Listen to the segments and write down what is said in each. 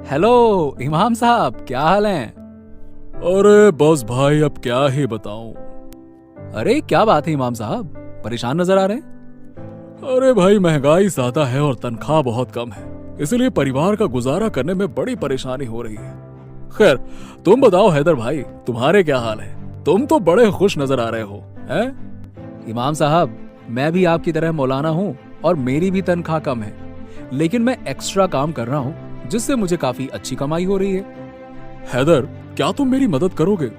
Hello इमाम साहब, क्या हाल है? अरे बस भाई, अब क्या ही बताऊं। अरे क्या बात है इमाम साहब, परेशान नजर आ रहे हैं? अरे भाई, महंगाई ज्यादा है और तनख्वाह बहुत कम है, इसलिए परिवार का गुजारा करने में बड़ी परेशानी हो रही है। खैर, तुम बताओ हैदर भाई, तुम्हारे क्या हाल है? तुम तो बड़े खुश नजर आ रहे हो, हैं? इमाम साहब, मैं भी आपकी तरह मौलाना हूँ और मेरी भी तनख्वाह कम है, लेकिन मैं एक्स्ट्रा काम कर रहा हूँ जिससे मुझे काफी अच्छी कमाई हो रही है। हैदर, क्या तुम मेरी मदद करोगे?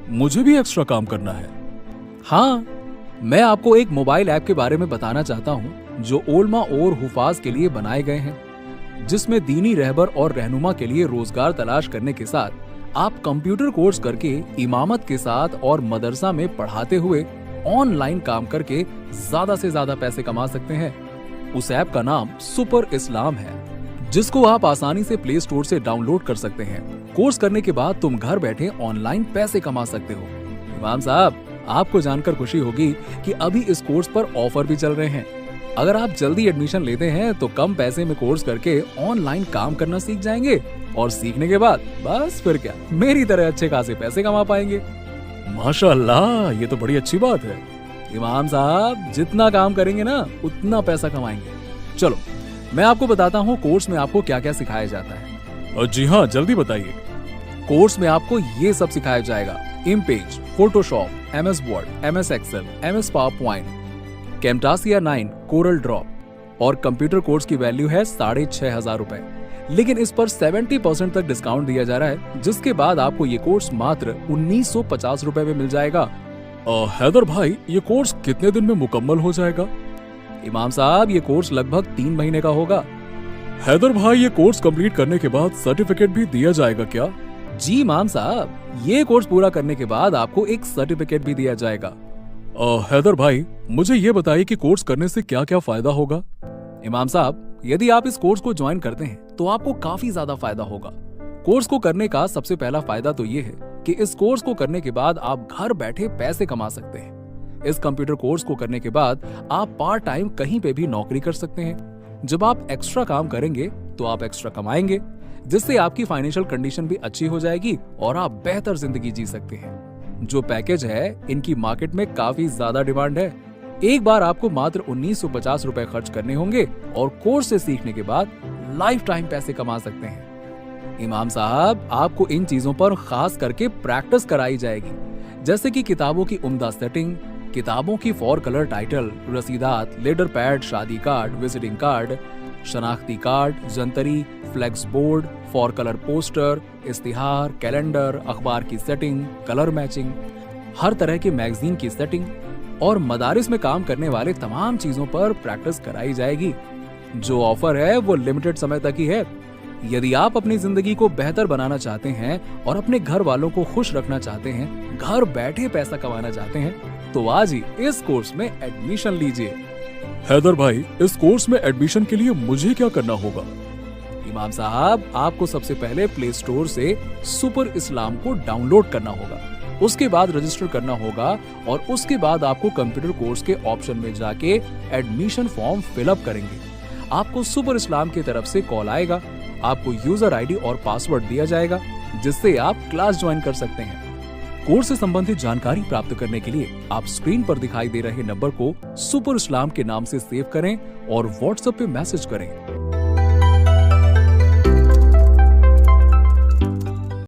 मुझे भी एक्स्ट्रा काम करना है। हाँ, मैं आपको एक मोबाइल ऐप के बारे में बताना चाहता हूँ जो ओलमा और हुफाज के लिए बनाए गए हैं, जिसमें दीनी रहबर और रहनुमा के लिए रोजगार तलाश करने के साथ आप कंप्यूटर कोर्स करके इमामत के साथ और मदरसा में पढ़ाते हुए ऑनलाइन काम करके ज्यादा से ज्यादा पैसे कमा सकते हैं। उस ऐप का नाम सुपर इस्लाम है, जिसको आप आसानी से प्ले स्टोर से डाउनलोड कर सकते हैं। कोर्स करने के बाद तुम घर बैठे ऑनलाइन पैसे कमा सकते हो। इमाम साहब, आपको जानकर खुशी होगी कि अभी इस कोर्स पर ऑफर भी चल रहे हैं। अगर आप जल्दी एडमिशन लेते हैं तो कम पैसे में कोर्स करके ऑनलाइन काम करना सीख जाएंगे और सीखने के बाद बस फिर क्या, मेरी तरह अच्छे खासे पैसे कमा पाएंगे। माशाअल्लाह, ये तो बड़ी अच्छी बात है। इमाम साहब, जितना काम करेंगे ना उतना पैसा कमाएंगे। चलो मैं आपको बताता हूँ कोर्स में आपको क्या क्या सिखाया जाता है। जी हाँ, जल्दी बताइए। कोर्स में आपको ये सब सिखाया जाएगा: InPage, Photoshop, MS Word, MS Excel, MS PowerPoint, Camtasia 9, Corel Draw. और कंप्यूटर कोर्स की वैल्यू है 6,500 रुपए, लेकिन इस पर 70% तक डिस्काउंट दिया जा रहा है, जिसके बाद आपको ये कोर्स मात्र 1,950 रुपए में मिल जाएगा। हैदर भाई, ये कोर्स कितने दिन में मुकम्मल हो जाएगा? इमाम साहब, ये कोर्स लगभग 3 महीने का होगा। हैदर भाई, ये कोर्स कंप्लीट करने के बाद सर्टिफिकेट भी दिया जाएगा क्या? जी इमाम साहब, ये कोर्स पूरा करने के बाद आपको एक सर्टिफिकेट भी दिया जाएगा। हैदर भाई, मुझे ये बताइए कि कोर्स करने से क्या क्या फायदा होगा? इमाम साहब, यदि आप इस कोर्स को ज्वाइन करते हैं तो आपको काफी ज्यादा फायदा होगा। कोर्स को करने का सबसे पहला फायदा तो ये है कि इस कोर्स को करने के बाद आप घर बैठे पैसे कमा सकते हैं। इस कंप्यूटर कोर्स को करने के बाद आप पार्ट टाइम कहीं पे भी नौकरी कर सकते हैं। जब आप एक्स्ट्रा काम करेंगे तो आप एक्स्ट्रा कमाएंगे, जिससे आपकी फाइनेंशियल कंडीशन भी अच्छी हो जाएगी और आप बेहतर जिंदगी जी सकते हैं। जो पैकेज है, इनकी मार्केट में काफी ज्यादा डिमांड है। एक बार आपको मात्र 1,950 रुपए खर्च करने होंगे और कोर्स से सीखने के बाद लाइफ टाइम पैसे कमा सकते हैं। इमाम साहब, आपको इन चीजों पर खास करके प्रैक्टिस कराई जाएगी, जैसे कि किताबों की उम्दा सेटिंग, किताबों की 4 कलर टाइटल, रसीदात, लेटर पैड, शादी कार्ड, विजिटिंग कार्ड, शनाख्ती कार्ड, जंतरी, फ्लेक्स बोर्ड, 4 कलर पोस्टर, इश्तिहार, कैलेंडर, अखबार की सेटिंग, कलर मैचिंग, हर तरह के मैगजीन की सेटिंग और मदारिस में काम करने वाले तमाम चीजों पर प्रैक्टिस कराई जाएगी। जो ऑफर है वो लिमिटेड समय तक ही है। यदि आप अपनी जिंदगी को बेहतर बनाना चाहते हैं और अपने घर वालों को खुश रखना चाहते हैं, घर बैठे पैसा कमाना चाहते हैं, तो आज ही इस कोर्स में एडमिशन लीजिए। हैदर भाई, इस कोर्स में एडमिशन के लिए मुझे क्या करना होगा? इमाम साहब, आपको सबसे पहले प्ले स्टोर से सुपर इस्लाम को डाउनलोड करना होगा, उसके बाद रजिस्टर करना होगा और उसके बाद आपको कंप्यूटर कोर्स के ऑप्शन में जाके एडमिशन फॉर्म फिलअप करेंगे। आपको सुपर इस्लाम की तरफ से कॉल आएगा, आपको यूजर आईडी और पासवर्ड दिया जाएगा, जिससे आप क्लास ज्वाइन कर सकते हैं। कोर्स से संबंधित जानकारी प्राप्त करने के लिए आप स्क्रीन पर दिखाई दे रहे नंबर को सुपर इस्लाम के नाम से सेव करें और व्हाट्सएप पे मैसेज करें।